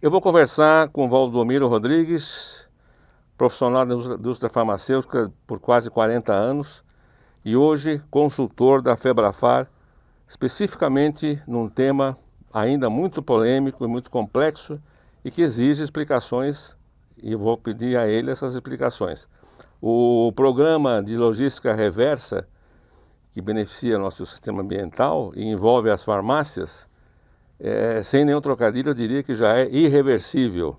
Eu vou conversar com Valdomiro Rodrigues, profissional da indústria farmacêutica por quase 40 anos e hoje consultor da Febrafar, especificamente num tema ainda muito polêmico e muito complexo e que exige explicações, e eu vou pedir a ele essas explicações. O programa de logística reversa, que beneficia nosso sistema ambiental e envolve as farmácias, sem nenhum trocadilho, eu diria que já é irreversível.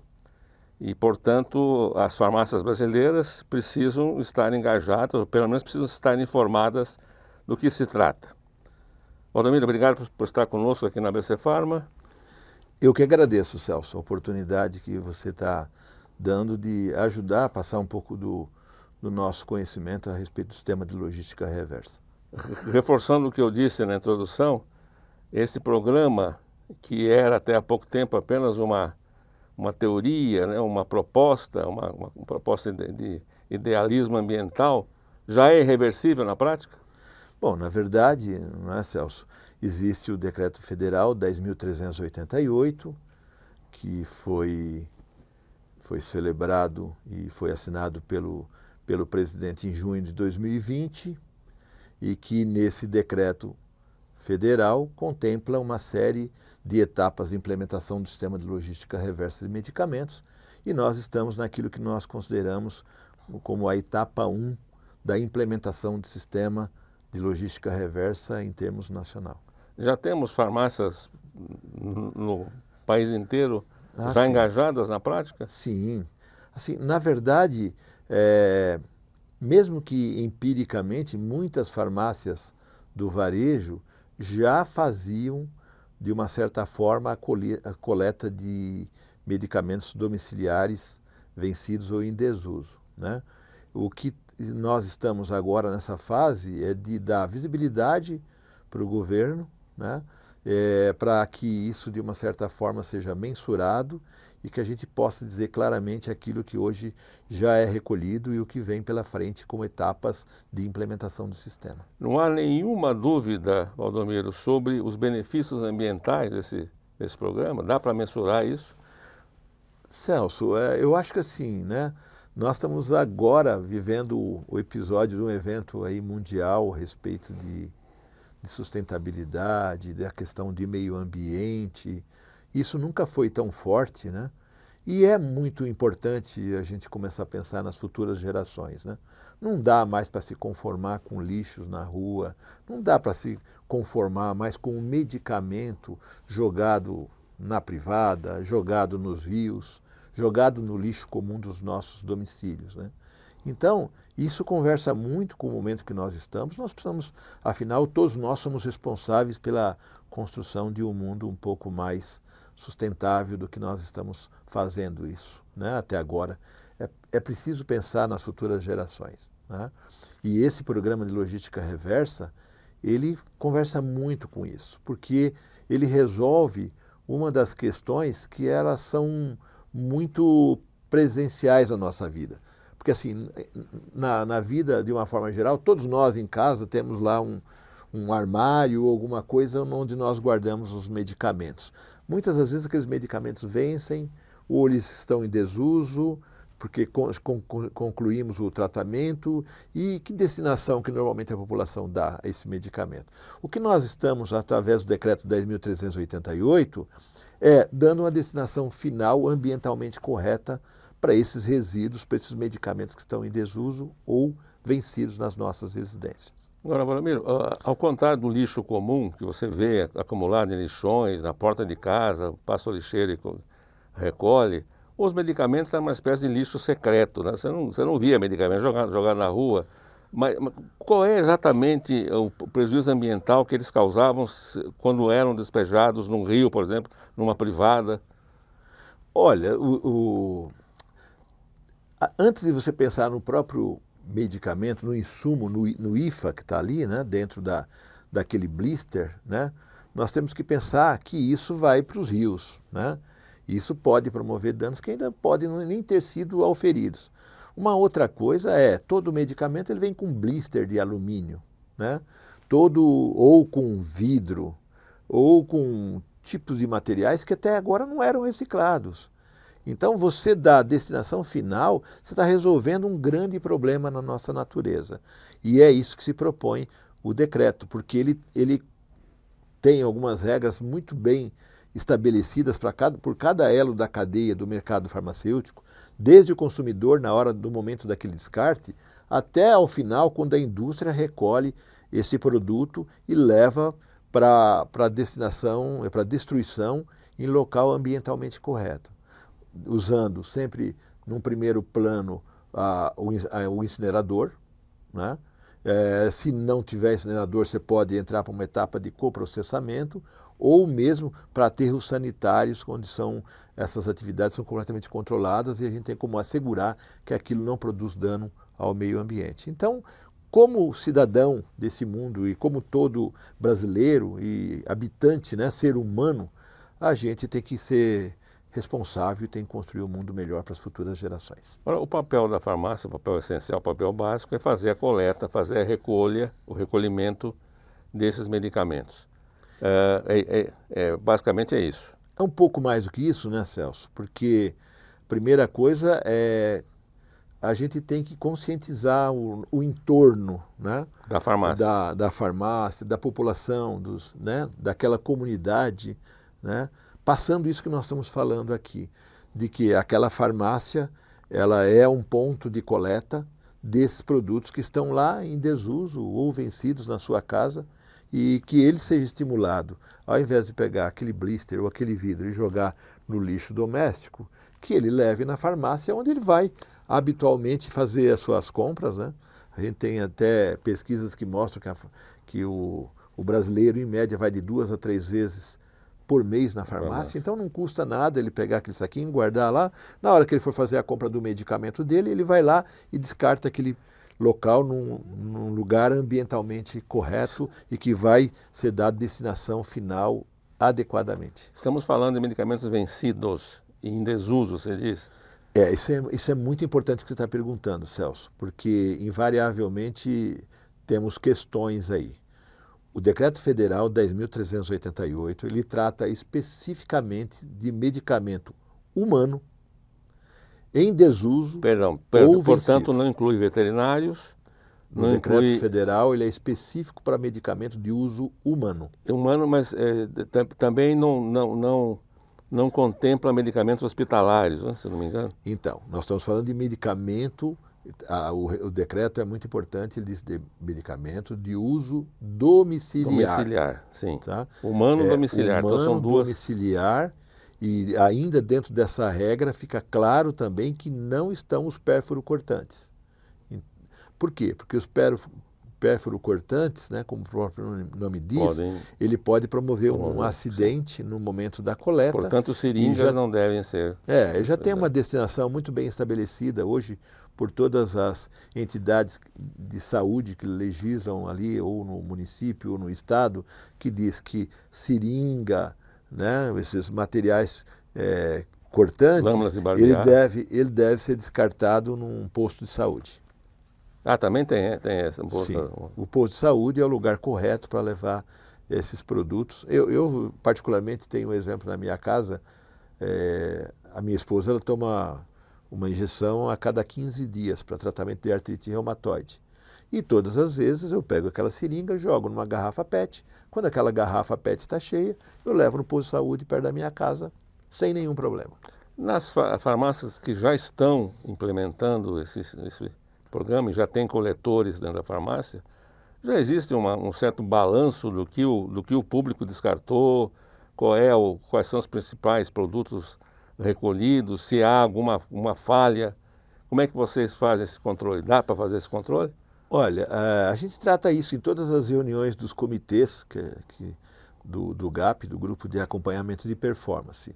E, portanto, as farmácias brasileiras precisam estar engajadas, ou pelo menos precisam estar informadas do que se trata. Valdomiro, obrigado por estar conosco aqui na ABC Farma. Eu que agradeço, Celso, a oportunidade que você está dando de ajudar a passar um pouco do nosso conhecimento a respeito do sistema de logística reversa. Reforçando o que eu disse na introdução, esse programa, que era até há pouco tempo apenas uma teoria, né, uma proposta de idealismo ambiental, já é irreversível na prática? Bom, na verdade, não é, Celso? Existe o Decreto Federal 10.388, que foi celebrado e foi assinado pelo presidente em junho de 2020, e que nesse decreto federal contempla uma série de etapas de implementação do sistema de logística reversa de medicamentos, e nós estamos naquilo que nós consideramos como a etapa 1 da implementação do sistema de logística reversa em termos nacional. Já temos farmácias no país inteiro já Sim. engajadas na prática? Sim. Assim, na verdade, mesmo que empiricamente muitas farmácias do varejo já faziam, de uma certa forma, a coleta de medicamentos domiciliares vencidos ou em desuso, né? O que nós estamos agora nessa fase é de dar visibilidade para o governo, né? Para que isso, de uma certa forma, seja mensurado e que a gente possa dizer claramente aquilo que hoje já é recolhido e o que vem pela frente como etapas de implementação do sistema. Não há nenhuma dúvida, Valdomiro, sobre os benefícios ambientais desse programa? Dá para mensurar isso? Celso, eu acho que assim, né? Nós estamos agora vivendo o episódio de um evento aí mundial a respeito de sustentabilidade, da questão de meio ambiente. Isso nunca foi tão forte, né? E é muito importante a gente começar a pensar nas futuras gerações, né? Não dá mais para se conformar com lixos na rua, não dá para se conformar mais com um medicamento jogado na privada, jogado nos rios, jogado no lixo comum dos nossos domicílios, né? Então, isso conversa muito com o momento que nós estamos. Nós precisamos, afinal, todos nós somos responsáveis pela construção de um mundo um pouco mais sustentável do que nós estamos fazendo isso, né, até agora. É preciso pensar nas futuras gerações, né? E esse programa de logística reversa, ele conversa muito com isso, porque ele resolve uma das questões que elas são muito presenciais na nossa vida. Porque assim, na vida, de uma forma geral, todos nós em casa temos lá um armário ou alguma coisa onde nós guardamos os medicamentos. Muitas das vezes aqueles medicamentos vencem ou eles estão em desuso, porque concluímos o tratamento. E que destinação que normalmente a população dá a esse medicamento? O que nós estamos, através do decreto 10.388, dando uma destinação final ambientalmente correta para esses resíduos, para esses medicamentos que estão em desuso ou vencidos nas nossas residências. Agora, Valdomiro, ao contrário do lixo comum que você vê acumulado em lixões, na porta de casa, passa o lixeiro e recolhe, os medicamentos são uma espécie de lixo secreto, né? Você não via medicamento jogado na rua. Mas qual é exatamente o prejuízo ambiental que eles causavam quando eram despejados num rio, por exemplo, numa privada? Olha, antes de você pensar no próprio medicamento, no insumo, no IFA que está ali, né, dentro daquele blister, né, nós temos que pensar que isso vai para os rios, né? Isso pode promover danos que ainda podem nem ter sido auferidos. Uma outra coisa todo medicamento ele vem com blister de alumínio, né? Ou com vidro, ou com tipos de materiais que até agora não eram reciclados. Então, você dá a destinação final, você está resolvendo um grande problema na nossa natureza. E é isso que se propõe o decreto, porque ele tem algumas regras muito bem estabelecidas por cada elo da cadeia do mercado farmacêutico, desde o consumidor na hora do momento daquele descarte, até ao final, quando a indústria recolhe esse produto e leva para destinação, para destruição em local ambientalmente correto, usando sempre, num primeiro plano, o incinerador, né? Se não tiver incinerador, você pode entrar para uma etapa de coprocessamento ou mesmo para aterros sanitários, onde essas atividades são completamente controladas e a gente tem como assegurar que aquilo não produz dano ao meio ambiente. Então, como cidadão desse mundo e como todo brasileiro e habitante, né, ser humano, a gente tem que ser responsável e tem que construir um mundo melhor para as futuras gerações. Agora, o papel da farmácia, o papel essencial, o papel básico é fazer a coleta, fazer a recolha, o recolhimento desses medicamentos. Basicamente é isso. É um pouco mais do que isso, né, Celso? Porque a primeira coisa é a gente tem que conscientizar o entorno, né, Da farmácia. da farmácia, da população, né, daquela comunidade, né, passando isso que nós estamos falando aqui, de que aquela farmácia ela é um ponto de coleta desses produtos que estão lá em desuso ou vencidos na sua casa e que ele seja estimulado, ao invés de pegar aquele blister ou aquele vidro e jogar no lixo doméstico, que ele leve na farmácia onde ele vai habitualmente fazer as suas compras, né? A gente tem até pesquisas que mostram que o brasileiro, em média, vai de 2 a 3 vezes por mês na farmácia, então não custa nada ele pegar aquele saquinho, guardar lá. Na hora que ele for fazer a compra do medicamento dele, ele vai lá e descarta aquele local num lugar ambientalmente correto e que vai ser dado destinação final adequadamente. Estamos falando de medicamentos vencidos e em desuso, você diz? Isso é muito importante que você está perguntando, Celso, porque invariavelmente temos questões aí. O Decreto Federal 10.388, ele trata especificamente de medicamento humano em desuso ou portanto vencido. não inclui veterinários, No Decreto Federal, ele é específico para medicamento de uso humano. Humano, mas também não contempla medicamentos hospitalares, né, se não me engano. Então, nós estamos falando de medicamento, o decreto é muito importante, ele diz de medicamento de uso domiciliar. Domiciliar, sim. Tá? Humano domiciliar, humano, então são duas. Domiciliar, e ainda dentro dessa regra fica claro também que não estão os pérfuro-cortantes. Por quê? Porque os pérfuro-cortantes, né, como o próprio nome diz, ele pode promover um acidente no momento da coleta. Portanto, seringas não devem ser. Já tem uma destinação muito bem estabelecida hoje por todas as entidades de saúde que legislam ali, ou no município, ou no estado, que diz que seringa, né, esses materiais cortantes, ele deve ser descartado num posto de saúde. Ah, também tem essa. Sim, o posto de saúde é o lugar correto para levar esses produtos. Eu particularmente tenho um exemplo na minha casa, a minha esposa ela toma uma injeção a cada 15 dias para tratamento de artrite reumatoide. E todas as vezes eu pego aquela seringa, jogo numa garrafa PET, quando aquela garrafa PET está cheia, eu levo no posto de saúde perto da minha casa, sem nenhum problema. Nas farmácias que já estão implementando esse programa e já tem coletores dentro da farmácia, já existe um certo balanço do que o público descartou, quais são os principais produtos recolhidos, se há alguma falha. Como é que vocês fazem esse controle? Dá para fazer esse controle? Olha, a gente trata isso em todas as reuniões dos comitês do GAP, do Grupo de Acompanhamento de Performance.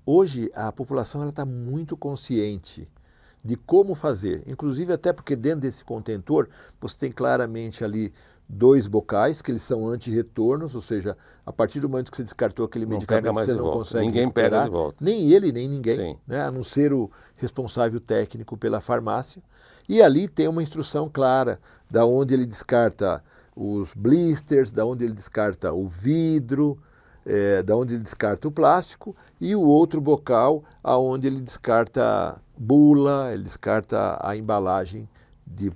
Hoje a população está muito consciente de como fazer, inclusive até porque dentro desse contentor você tem claramente ali 2 bocais, que eles são anti-retornos, ou seja, a partir do momento que você descartou aquele medicamento, você não consegue recuperar, nem ele, nem ninguém, né, a não ser o responsável técnico pela farmácia. E ali tem uma instrução clara da onde ele descarta os blisters, da onde ele descarta o vidro, da onde ele descarta o plástico, e o outro bocal aonde ele descarta bula, ele descarta a embalagem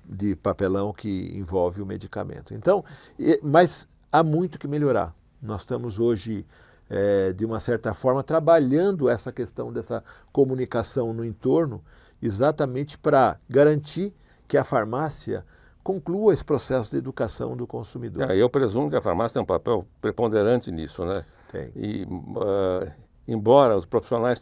de papelão que envolve o medicamento. Então, mas há muito que melhorar. Nós estamos hoje, de uma certa forma, trabalhando essa questão dessa comunicação no entorno, exatamente para garantir que a farmácia conclua esse processo de educação do consumidor. Eu presumo que a farmácia tem um papel preponderante nisso, né? Tem. E, embora os profissionais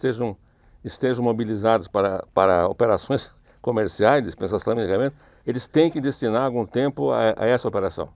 estejam mobilizados para operações comerciais, dispensação de medicamentos, eles têm que destinar algum tempo a essa operação.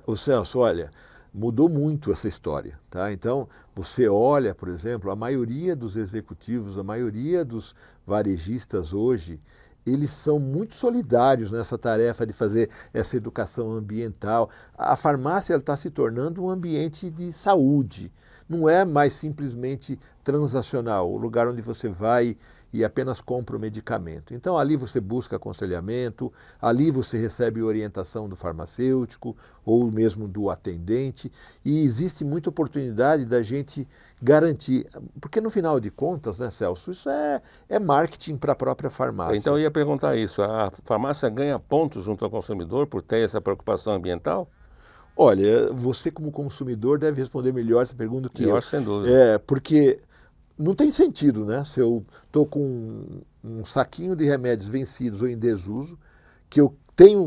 O Celso, olha, mudou muito essa história, tá? Então, você olha, por exemplo, a maioria dos executivos, a maioria dos varejistas hoje, eles são muito solidários nessa tarefa de fazer essa educação ambiental. A farmácia está se tornando um ambiente de saúde. Não é mais simplesmente transacional, o lugar onde você vai e apenas compra o medicamento. Então ali você busca aconselhamento, ali você recebe orientação do farmacêutico ou mesmo do atendente, e existe muita oportunidade da gente garantir, porque no final de contas, né, Celso, isso é marketing para a própria farmácia. Então eu ia perguntar isso, a farmácia ganha pontos junto ao consumidor por ter essa preocupação ambiental? Olha, você como consumidor deve responder melhor essa pergunta que eu. Eu acho, sem dúvida. Porque não tem sentido, né? Se eu estou com um saquinho de remédios vencidos ou em desuso, que eu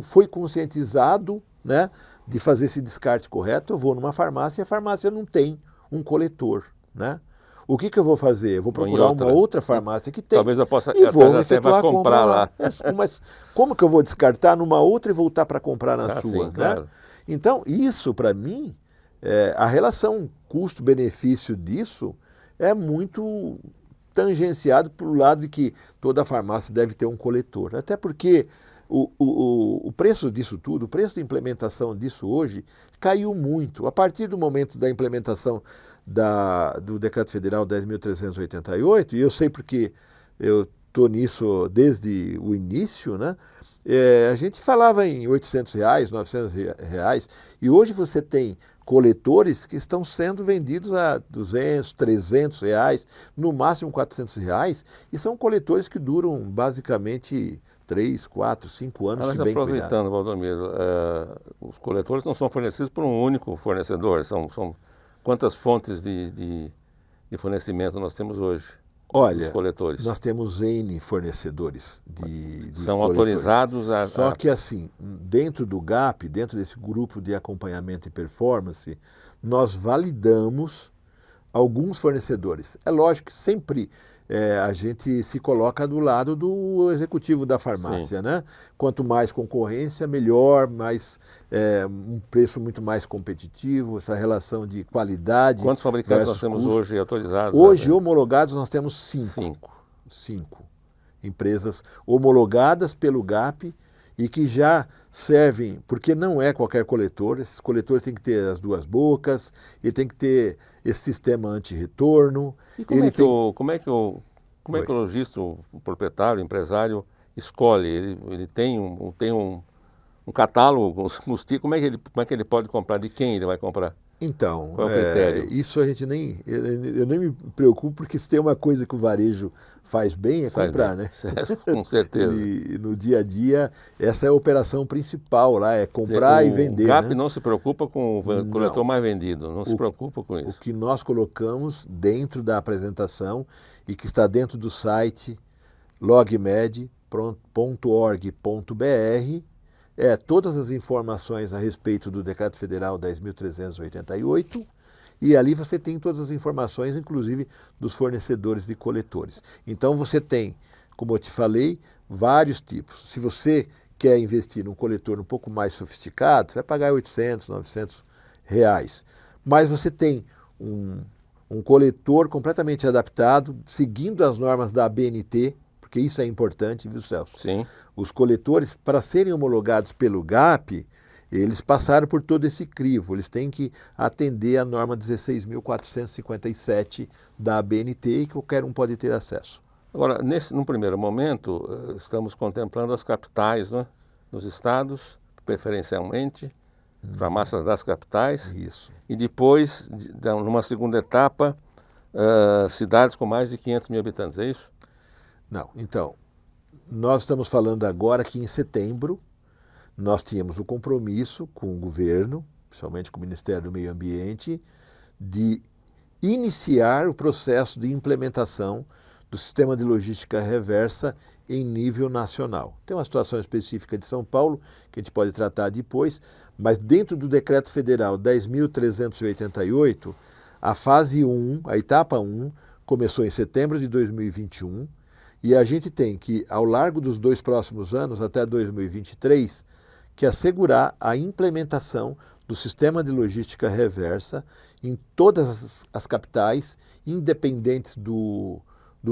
fui conscientizado, né, de fazer esse descarte correto, eu vou numa farmácia e a farmácia não tem um coletor, né? O que eu vou fazer? Eu vou procurar uma outra farmácia que tem. Talvez eu possa e vou até efetuar a compra comprar lá. Mas como que eu vou descartar numa outra e voltar para comprar na sua? Sim, né? claro. Então, isso para mim, a relação custo-benefício disso é muito tangenciado pelo lado de que toda farmácia deve ter um coletor. Até porque o preço disso tudo, o preço de implementação disso hoje, caiu muito. A partir do momento da implementação do Decreto Federal 10.388, e eu sei porque eu estou nisso desde o início, né? A gente falava em R$800, R$900, e hoje você tem coletores que estão sendo vendidos a R$200, R$300, no máximo R$400, e são coletores que duram basicamente 3, 4, 5 anos, Mas se bem aproveitando, cuidado. Valdomiro, os coletores não são fornecidos por um único fornecedor, são quantas fontes de fornecimento nós temos hoje? Olha, coletores. Nós temos N fornecedores de são coletores. autorizados Só que assim, dentro do GAP, dentro desse grupo de acompanhamento e performance, nós validamos alguns fornecedores. É lógico que sempre a gente se coloca do lado do executivo da farmácia, Sim. né? Quanto mais concorrência, melhor, um preço muito mais competitivo, essa relação de qualidade. Quantos fabricantes nós temos custo. hoje autorizados? Hoje, homologados, nós temos 5. 5 empresas homologadas pelo GAP e que já servem, porque não é qualquer coletor, esses coletores têm que ter as duas bocas, ele tem que ter esse sistema anti-retorno. E como é que o lojista, o proprietário, o empresário, escolhe? Ele tem um catálogo, como é que ele pode comprar? De quem ele vai comprar? Então, qual é o critério? Isso a gente eu nem me preocupo, porque se tem uma coisa que o varejo faz bem é comprar, né? Com certeza. E no dia a dia, essa é a operação principal lá, é comprar e vender. O GAP, né? não se preocupa com o coletor mais vendido, não se preocupa com isso. O que nós colocamos dentro da apresentação e que está dentro do site logmed.org.br todas as informações a respeito do Decreto Federal 10.388, e ali você tem todas as informações, inclusive dos fornecedores de coletores. Então você tem, como eu te falei, vários tipos. Se você quer investir num coletor um pouco mais sofisticado, você vai pagar R$800, R$900. Mas você tem um coletor completamente adaptado, seguindo as normas da ABNT, porque isso é importante, viu, Celso? Sim. Os coletores, para serem homologados pelo GAP, eles passaram por todo esse crivo. Eles têm que atender a norma 16.457 da ABNT e qualquer um pode ter acesso. Agora, num primeiro momento, estamos contemplando as capitais, né, nos estados, preferencialmente, farmácias das capitais. Isso. E depois, numa segunda etapa, cidades com mais de 500 mil habitantes, é isso? Não, então, nós estamos falando agora que em setembro nós tínhamos o compromisso com o governo, principalmente com o Ministério do Meio Ambiente, de iniciar o processo de implementação do sistema de logística reversa em nível nacional. Tem uma situação específica de São Paulo, que a gente pode tratar depois, mas dentro do Decreto Federal 10.388, a fase 1, a etapa 1, começou em setembro de 2021, e a gente tem que, ao largo dos 2 próximos anos, até 2023, que assegurar a implementação do sistema de logística reversa em todas as capitais, independentes do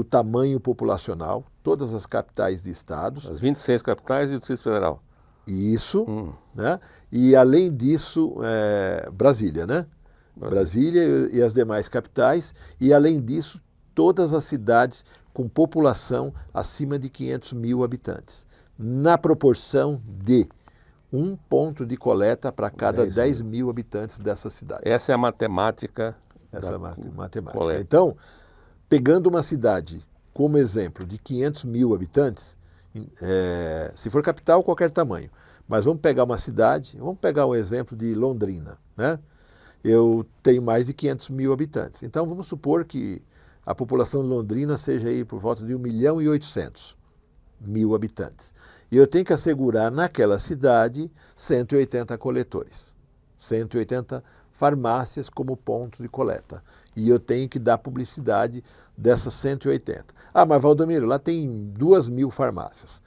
tamanho populacional, todas as capitais de estados. As 26 capitais e o Distrito Federal. Isso, né? E além disso, Brasília, né? Brasília e as demais capitais, e além disso, todas as cidades com população acima de 500 mil habitantes, na proporção de um ponto de coleta para cada 10 mil habitantes dessas cidades. Essa é a matemática. Essa é a matemática. Coleta. Então, pegando uma cidade como exemplo de 500 mil habitantes, se for capital, qualquer tamanho, mas vamos pegar uma cidade, vamos pegar um exemplo de Londrina, né? Eu tenho mais de 500 mil habitantes. Então, vamos supor que a população de Londrina seja aí por volta de 1.800.000 habitantes. E eu tenho que assegurar naquela cidade 180 coletores, 180 farmácias como pontos de coleta. E eu tenho que dar publicidade dessas 180. Ah, mas Valdomiro, lá tem 2.000 farmácias.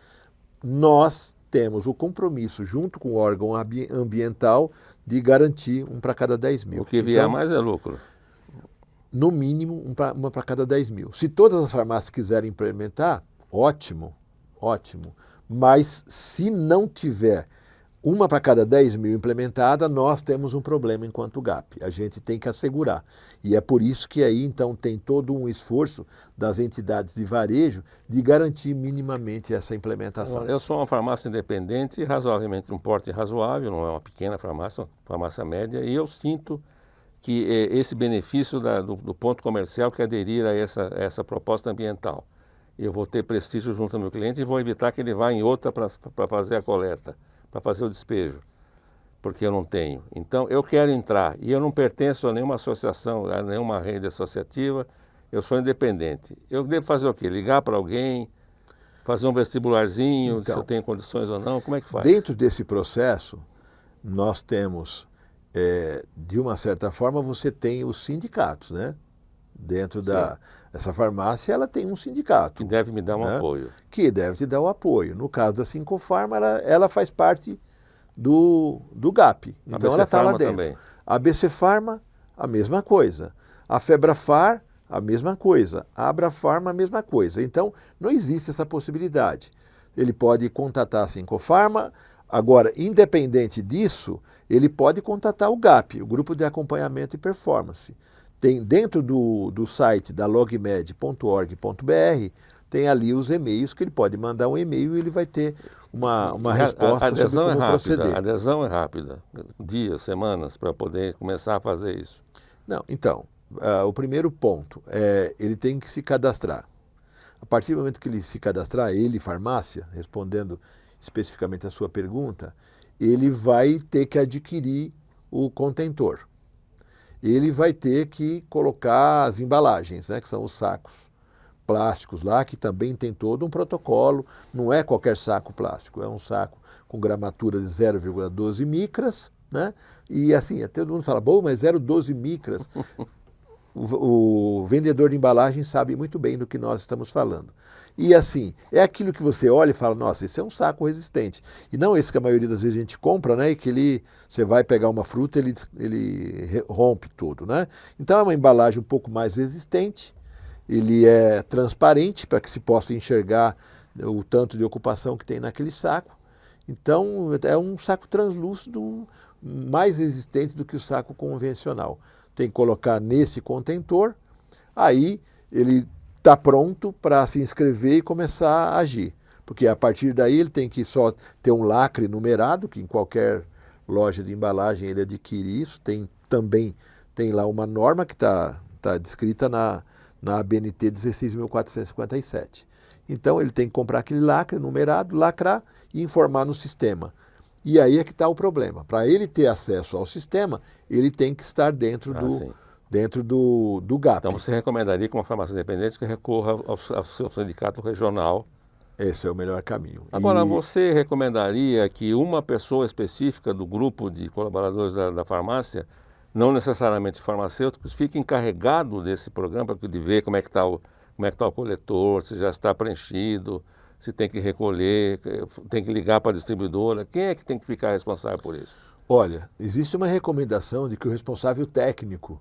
Nós temos o compromisso, junto com o órgão ambiental, de garantir um para cada 10 mil. O que vier mais é lucro. No mínimo, uma para cada 10 mil. Se todas as farmácias quiserem implementar, ótimo, ótimo. Mas se não tiver uma para cada 10 mil implementada, nós temos um problema enquanto GAP. A gente tem que assegurar. E é por isso que aí, então, tem todo um esforço das entidades de varejo de garantir minimamente essa implementação. Eu sou uma farmácia independente, razoavelmente um porte razoável, não é uma pequena farmácia, uma farmácia média, e eu sinto que esse benefício do ponto comercial que aderir a essa proposta ambiental. Eu vou ter prestígio junto ao meu cliente e vou evitar que ele vá em outra para fazer a coleta, para fazer o despejo, porque eu não tenho. Então, eu quero entrar e eu não pertenço a nenhuma associação, a nenhuma rede associativa, eu sou independente. Eu devo fazer o quê? Ligar para alguém, fazer um vestibularzinho, então, se eu tenho condições ou não, como é que faz? Dentro desse processo, nós temos, de uma certa forma, você tem os sindicatos, né? Dentro essa farmácia, ela tem um sindicato. Que deve me dar um apoio. Que deve te dar o apoio. No caso da Sincofarma, ela faz parte do GAP. Então ela está lá dentro. Também. A BC Farma, a mesma coisa. A Febrafar, a mesma coisa. A Abrafarma, a mesma coisa. Então não existe essa possibilidade. Ele pode contatar a Sincofarma. Agora, independente disso, ele pode contatar o GAP, o Grupo de Acompanhamento e Performance. Tem dentro do site da logmed.org.br, tem ali os e-mails que ele pode mandar um e-mail e ele vai ter uma resposta sobre como proceder. A adesão é rápida, dias, semanas, para poder começar a fazer isso. Não, então, o primeiro ponto ele tem que se cadastrar. A partir do momento que ele se cadastrar, ele, farmácia, respondendo especificamente a sua pergunta, ele vai ter que adquirir o contentor. Ele vai ter que colocar as embalagens, né, que são os sacos plásticos lá, que também tem todo um protocolo. Não é qualquer saco plástico, é um saco com gramatura de 0,12 micras, né? E assim, até todo mundo fala, bom, mas 0,12 micras. O vendedor de embalagem sabe muito bem do que nós estamos falando. E assim, é aquilo que você olha e fala, nossa, esse é um saco resistente. E não esse que a maioria das vezes a gente compra, né? E que você vai pegar uma fruta, ele rompe tudo, né? Então é uma embalagem um pouco mais resistente, ele é transparente para que se possa enxergar o tanto de ocupação que tem naquele saco. Então é um saco translúcido mais resistente do que o saco convencional. Tem que colocar nesse contentor, aí ele está pronto para se inscrever e começar a agir. Porque a partir daí ele tem que só ter um lacre numerado, que em qualquer loja de embalagem ele adquire isso, também tem lá uma norma que está descrita na ABNT 16.457. Então ele tem que comprar aquele lacre numerado, lacrar e informar no sistema. E aí é que está o problema. Para ele ter acesso ao sistema, ele tem que estar dentro do GAP. Então você recomendaria que uma farmácia independente que recorra ao seu sindicato regional? Esse é o melhor caminho. Agora, você recomendaria que uma pessoa específica do grupo de colaboradores da farmácia, não necessariamente farmacêuticos, fique encarregado desse programa de ver como é que está o coletor, se já está preenchido, se tem que recolher, tem que ligar para a distribuidora? Quem é que tem que ficar responsável por isso? Olha, existe uma recomendação de que o responsável técnico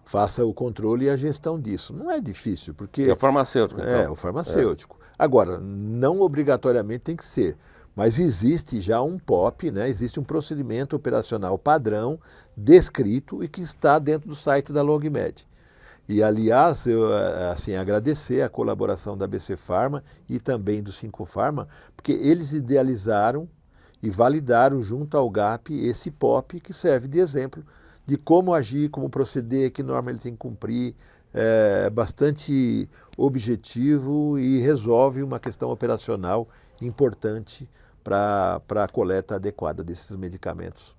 faça o controle e a gestão disso. Não é difícil, porque... É o farmacêutico, então. É, o farmacêutico. Agora, não obrigatoriamente tem que ser, mas existe já um POP, né? Existe um procedimento operacional padrão, descrito e que está dentro do site da LogMed. E, aliás, eu agradecer a colaboração da ABC Pharma e também do Cinco Pharma, porque eles idealizaram e validaram junto ao GAP esse POP que serve de exemplo de como agir, como proceder, que norma ele tem que cumprir. É bastante objetivo e resolve uma questão operacional importante para a coleta adequada desses medicamentos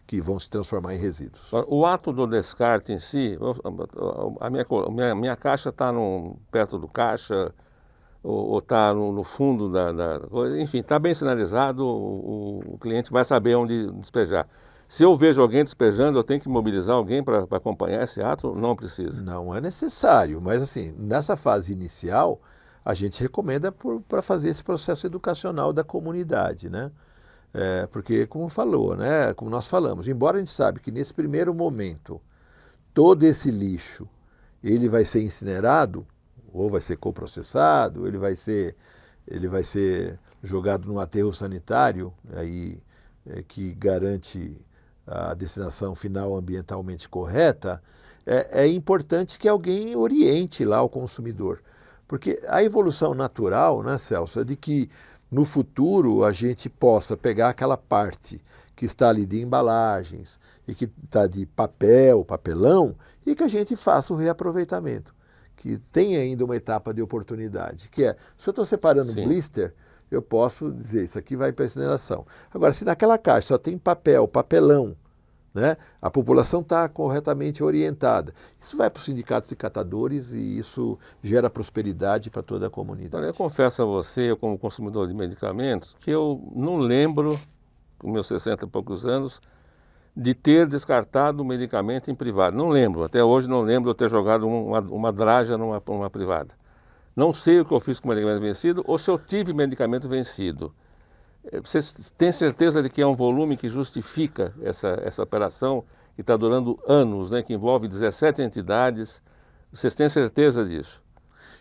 que vão se transformar em resíduos. O ato do descarte em si, a minha caixa está perto do caixa ou está no fundo da coisa, enfim, está bem sinalizado, o cliente vai saber onde despejar. Se eu vejo alguém despejando, eu tenho que mobilizar alguém para acompanhar esse ato? Não precisa. Não é necessário, mas assim, nessa fase inicial, a gente recomenda para fazer esse processo educacional da comunidade, né? Porque, como falou, né? Como nós falamos, embora a gente sabe que nesse primeiro momento, todo esse lixo, ele vai ser incinerado, ou vai ser coprocessado, ele vai ser jogado num aterro sanitário, aí, que garante a destinação final ambientalmente correta, é importante que alguém oriente lá o consumidor. Porque a evolução natural, né, Celso, é de que no futuro a gente possa pegar aquela parte que está ali de embalagens e que está de papelão, e que a gente faça o reaproveitamento. Que tem ainda uma etapa de oportunidade, que é, se eu estou separando um blister, eu posso dizer, isso aqui vai para a incineração. Agora, se naquela caixa só tem papelão, né, a população está corretamente orientada, isso vai para os sindicatos de catadores e isso gera prosperidade para toda a comunidade. Olha, eu confesso a você, eu como consumidor de medicamentos, que eu não lembro, com meus 60 e poucos anos, de ter descartado o medicamento em privado. Não lembro, até hoje não lembro de ter jogado uma draja numa privada. Não sei o que eu fiz com o medicamento vencido ou se eu tive medicamento vencido. Você tem certeza de que é um volume que justifica essa operação que está durando anos, né, que envolve 17 entidades? Vocês têm certeza disso?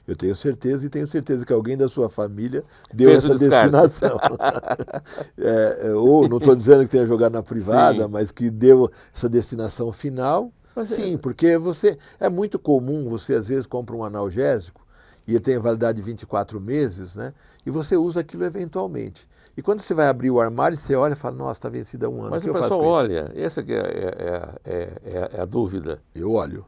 Eu tenho certeza e tenho certeza que alguém da sua família deu essa destinação. Ou não estou dizendo que tenha jogado na privada, mas que deu essa destinação final. Sim, porque é muito comum, você às vezes compra um analgésico e ele tem validade de 24 meses, né? E você usa aquilo eventualmente. E quando você vai abrir o armário, você olha e fala, nossa, está vencido há um ano. Mas o pessoal olha, essa que é a dúvida. Eu olho.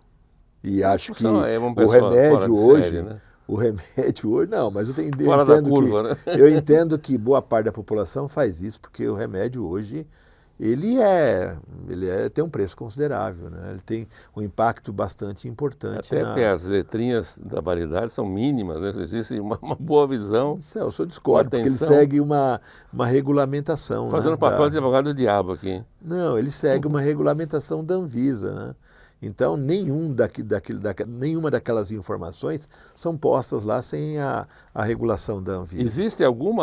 E acho que o remédio hoje... Série, né? O remédio hoje, não, mas eu entendo que boa parte da população faz isso, porque o remédio hoje, ele tem um preço considerável, né? Ele tem um impacto bastante importante. Até porque as letrinhas da validade são mínimas, né? Existe uma boa visão. Celso, eu discordo, porque ele segue uma regulamentação. Fazendo papel de advogado do diabo aqui. Não, ele segue uma regulamentação da Anvisa, né? Então, nenhuma daquelas informações são postas lá sem a regulação da Anvisa. Existe algum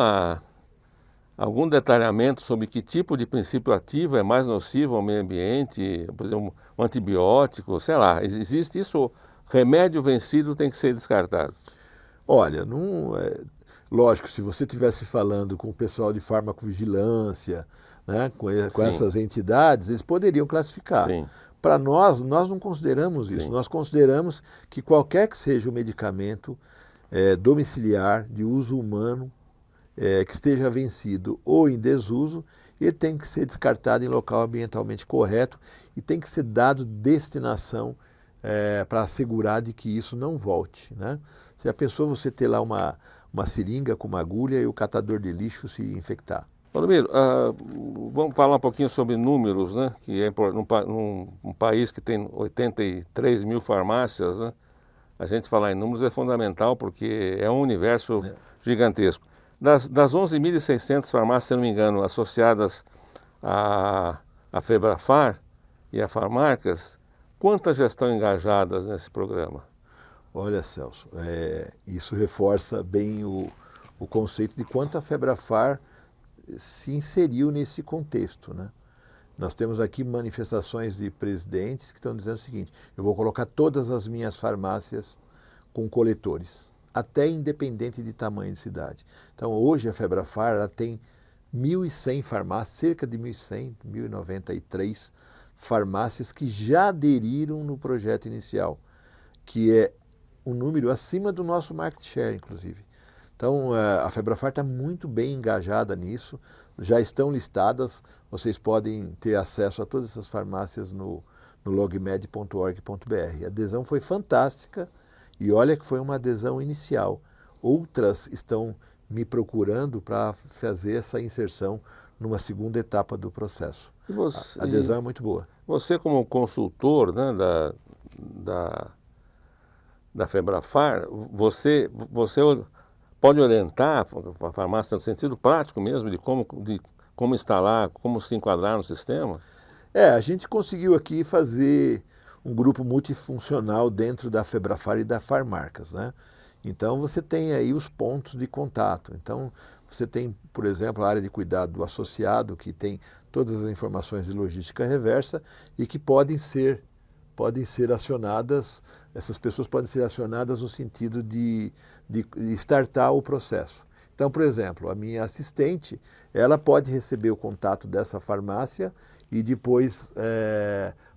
detalhamento sobre que tipo de princípio ativo é mais nocivo ao meio ambiente? Por exemplo, um antibiótico, sei lá. Existe isso? Remédio vencido tem que ser descartado? Olha, lógico, se você estivesse falando com o pessoal de farmacovigilância, né, com essas entidades, eles poderiam classificar. Sim. Para nós não consideramos isso. Sim. Nós consideramos que qualquer que seja o medicamento domiciliar, de uso humano, que esteja vencido ou em desuso, ele tem que ser descartado em local ambientalmente correto e tem que ser dado destinação para assegurar de que isso não volte, né? Já pensou você ter lá uma seringa com uma agulha e o catador de lixo se infectar? Valdomiro, vamos falar um pouquinho sobre números, né? Que é num país que tem 83 mil farmácias, né? A gente falar em números é fundamental porque é um universo gigantesco. Das 11.600 farmácias, se não me engano, associadas à Febrafar e à Farmarcas, quantas já estão engajadas nesse programa? Olha, Celso, isso reforça bem o conceito de quanto a Febrafar se inseriu nesse contexto, né? Nós temos aqui manifestações de presidentes que estão dizendo o seguinte: eu vou colocar todas as minhas farmácias com coletores, até independente de tamanho de cidade. Então, hoje a Febrafar ela tem 1.100 farmácias, cerca de 1.100, 1.093 farmácias que já aderiram no projeto inicial, que é um número acima do nosso market share, inclusive. Então, a Febrafar está muito bem engajada nisso, já estão listadas, vocês podem ter acesso a todas essas farmácias no logmed.org.br. A adesão foi fantástica e olha que foi uma adesão inicial. Outras estão me procurando para fazer essa inserção numa segunda etapa do processo. A adesão é muito boa. Você, como consultor, né, da Febrafar, você pode orientar a farmácia no sentido prático mesmo, de como instalar, como se enquadrar no sistema? A gente conseguiu aqui fazer um grupo multifuncional dentro da Febrafar e da Farmarcas, né? Então você tem aí os pontos de contato. Então você tem, por exemplo, a área de cuidado do associado, que tem todas as informações de logística reversa e que podem ser acionadas, essas pessoas podem ser acionadas no sentido de startar o processo. Então, por exemplo, a minha assistente, ela pode receber o contato dessa farmácia e depois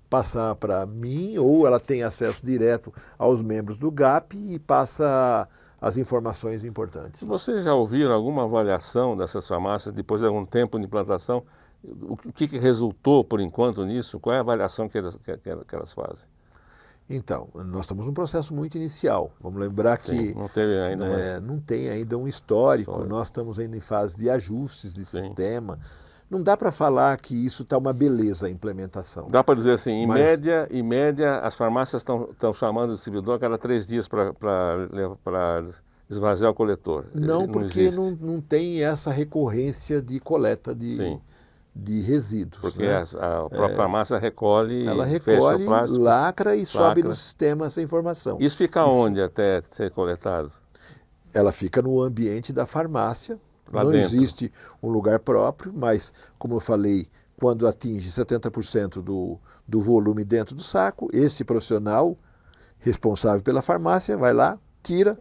passar para mim, ou ela tem acesso direto aos membros do GAP e passa as informações importantes. Vocês já ouviram alguma avaliação dessas farmácias depois de algum tempo de implantação? O que resultou, por enquanto, nisso? Qual é a avaliação que elas fazem? Então, nós estamos num processo muito inicial. Vamos lembrar que não teve ainda não tem ainda um histórico, nós estamos ainda em fase de ajustes de sistema. Não dá para falar que isso está uma beleza a implementação. Dá para dizer assim, em média, as farmácias estão chamando o distribuidor a cada 3 dias para esvaziar o coletor. Não, porque não tem essa recorrência de coleta de resíduos. Porque né? a própria farmácia recolhe, fecha o plástico, lacra e sobe no sistema essa informação. Isso fica onde até ser coletado? Ela fica no ambiente da farmácia. Lá não dentro. Existe um lugar próprio, mas, como eu falei, quando atinge 70% do volume dentro do saco, esse profissional responsável pela farmácia vai lá, tira,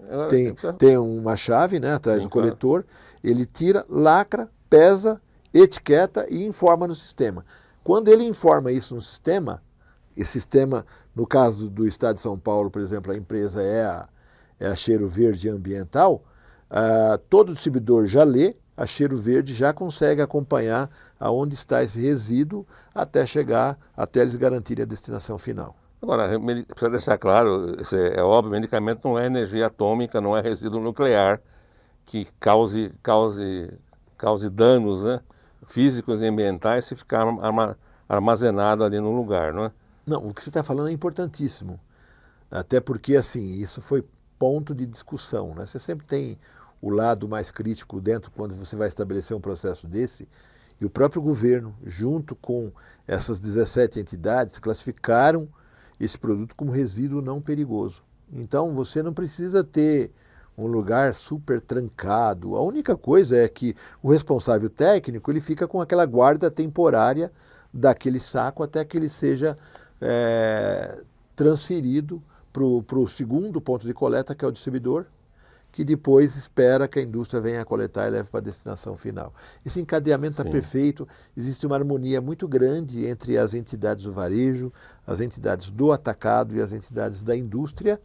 tem uma chave, né, atrás do coletor, ele tira, lacra, pesa, etiqueta e informa no sistema. Quando ele informa isso no sistema, esse sistema, no caso do Estado de São Paulo, por exemplo, a empresa é a Cheiro Verde Ambiental, todo distribuidor já lê, a Cheiro Verde já consegue acompanhar aonde está esse resíduo até eles garantirem a destinação final. Agora, precisa deixar claro, é óbvio, medicamento não é energia atômica, não é resíduo nuclear que cause danos, né, físicos e ambientais se ficar armazenado ali no lugar, não é? Não, o que você está falando é importantíssimo, até porque assim, isso foi ponto de discussão, né? Você sempre tem o lado mais crítico dentro quando você vai estabelecer um processo desse, e o próprio governo, junto com essas 17 entidades, classificaram esse produto como resíduo não perigoso. Então você não precisa ter um lugar super trancado. A única coisa é que o responsável técnico ele fica com aquela guarda temporária daquele saco até que ele seja transferido para o segundo ponto de coleta, que é o distribuidor, que depois espera que a indústria venha a coletar e leve para a destinação final. Esse encadeamento está perfeito, existe uma harmonia muito grande entre as entidades do varejo, as entidades do atacado e as entidades da indústria,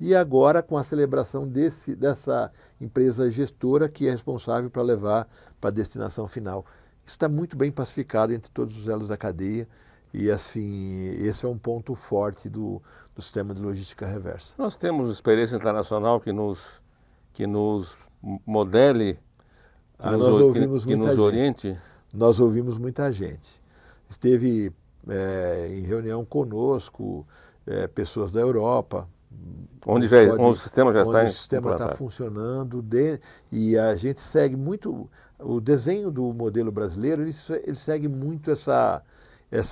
e agora com a celebração dessa empresa gestora que é responsável para levar para a destinação final. Isso está muito bem pacificado entre todos os elos da cadeia e, assim, esse é um ponto forte do sistema de logística reversa. Nós temos experiência internacional que nos modele, Nós ouvimos que muita nos gente. oriente. Nós ouvimos muita gente. Esteve em reunião conosco pessoas da Europa, Onde o sistema já está onde o sistema está funcionando e a gente segue muito o desenho do modelo brasileiro. Ele segue muito essa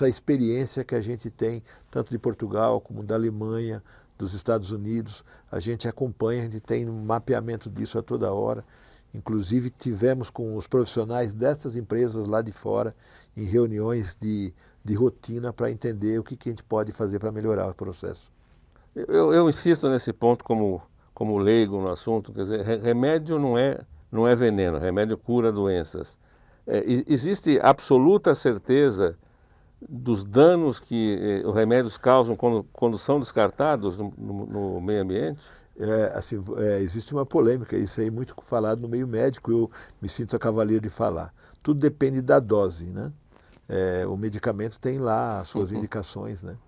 experiência que a gente tem tanto de Portugal como da Alemanha, dos Estados Unidos. A gente acompanha, a gente tem um mapeamento disso a toda hora. Inclusive tivemos com os profissionais dessas empresas lá de fora em reuniões de rotina para entender o que a gente pode fazer para melhorar o processo. Eu insisto nesse ponto como leigo no assunto, quer dizer, remédio não é veneno, remédio cura doenças. Existe absoluta certeza dos danos que os remédios causam quando são descartados no meio ambiente? Existe uma polêmica, isso aí muito falado no meio médico, eu me sinto a cavaleiro de falar. Tudo depende da dose, né? O medicamento tem lá as suas indicações, né?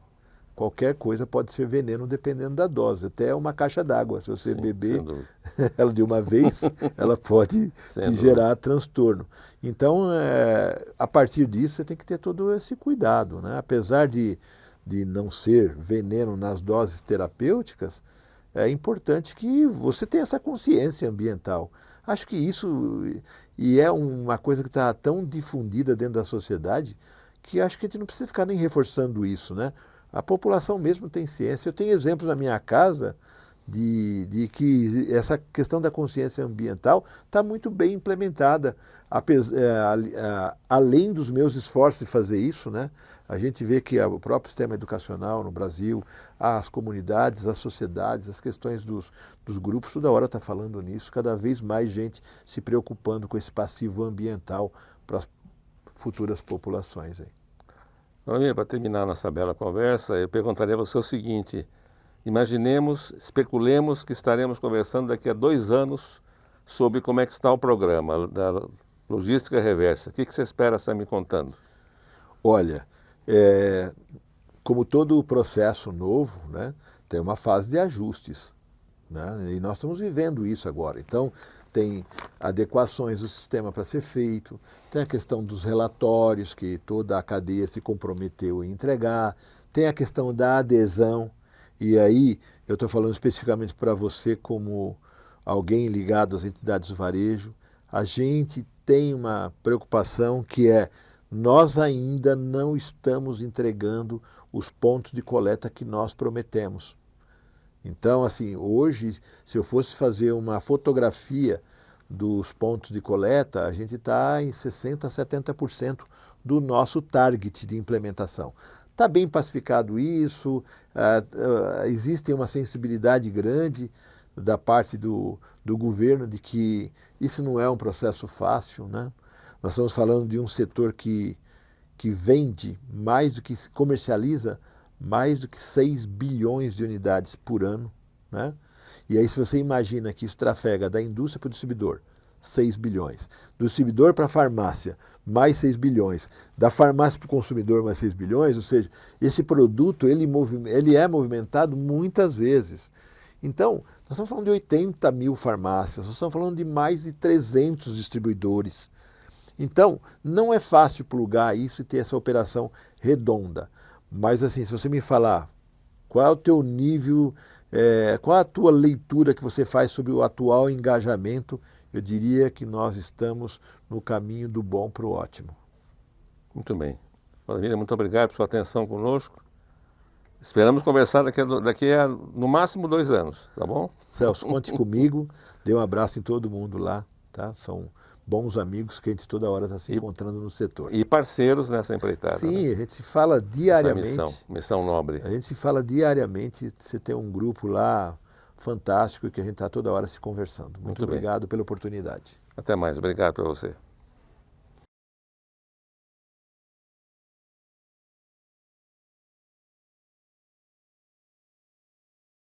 Qualquer coisa pode ser veneno dependendo da dose, até uma caixa d'água, se você beber ela de uma vez, ela pode te gerar transtorno. Então, a partir disso, você tem que ter todo esse cuidado, né? Apesar de não ser veneno nas doses terapêuticas, é importante que você tenha essa consciência ambiental. Acho que isso é uma coisa que está tão difundida dentro da sociedade que acho que a gente não precisa ficar nem reforçando isso, né? A população mesmo tem ciência. Eu tenho exemplos na minha casa de que essa questão da consciência ambiental está muito bem implementada. Além dos meus esforços de fazer isso, né, a gente vê que o próprio sistema educacional no Brasil, as comunidades, as sociedades, as questões dos grupos, toda hora está falando nisso, cada vez mais gente se preocupando com esse passivo ambiental para as futuras populações aí. Para terminar nossa bela conversa, eu perguntaria a você o seguinte: especulemos que estaremos conversando daqui a 2 anos sobre como é que está o programa da logística reversa. O que você espera estar me contando? Olha, como todo processo novo, né, tem uma fase de ajustes, né, e nós estamos vivendo isso agora. Então, tem adequações do sistema para ser feito, tem a questão dos relatórios que toda a cadeia se comprometeu em entregar, tem a questão da adesão, e aí eu estou falando especificamente para você como alguém ligado às entidades do varejo. A gente tem uma preocupação que nós ainda não estamos entregando os pontos de coleta que nós prometemos. Então, assim, hoje, se eu fosse fazer uma fotografia dos pontos de coleta, a gente está em 60% a 70% do nosso target de implementação. Está bem pacificado isso, existe uma sensibilidade grande da parte do governo de que isso não é um processo fácil, né? Nós estamos falando de um setor que vende mais do que comercializa mais do que 6 bilhões de unidades por ano, né? E aí se você imagina que isso trafega da indústria para o distribuidor, 6 bilhões, do distribuidor para a farmácia, mais 6 bilhões, da farmácia para o consumidor, mais 6 bilhões, ou seja, esse produto ele é movimentado muitas vezes. Então, nós estamos falando de 80 mil farmácias, nós estamos falando de mais de 300 distribuidores. Então, não é fácil plugar isso e ter essa operação redonda. Mas assim, se você me falar qual é o teu nível, qual é a tua leitura que você faz sobre o atual engajamento, eu diria que nós estamos no caminho do bom para o ótimo. Muito bem. Maravilha, muito obrigado por sua atenção conosco. Esperamos conversar daqui a no máximo 2 anos, tá bom? Celso, conte comigo, dê um abraço em todo mundo lá, tá? São bons amigos que a gente toda hora está se encontrando no setor. E parceiros nessa empreitada. Sim, né? A gente se fala diariamente. Missão nobre. A gente se fala diariamente, você tem um grupo lá fantástico que a gente está toda hora se conversando. Muito obrigado pela oportunidade. Até mais, obrigado para você.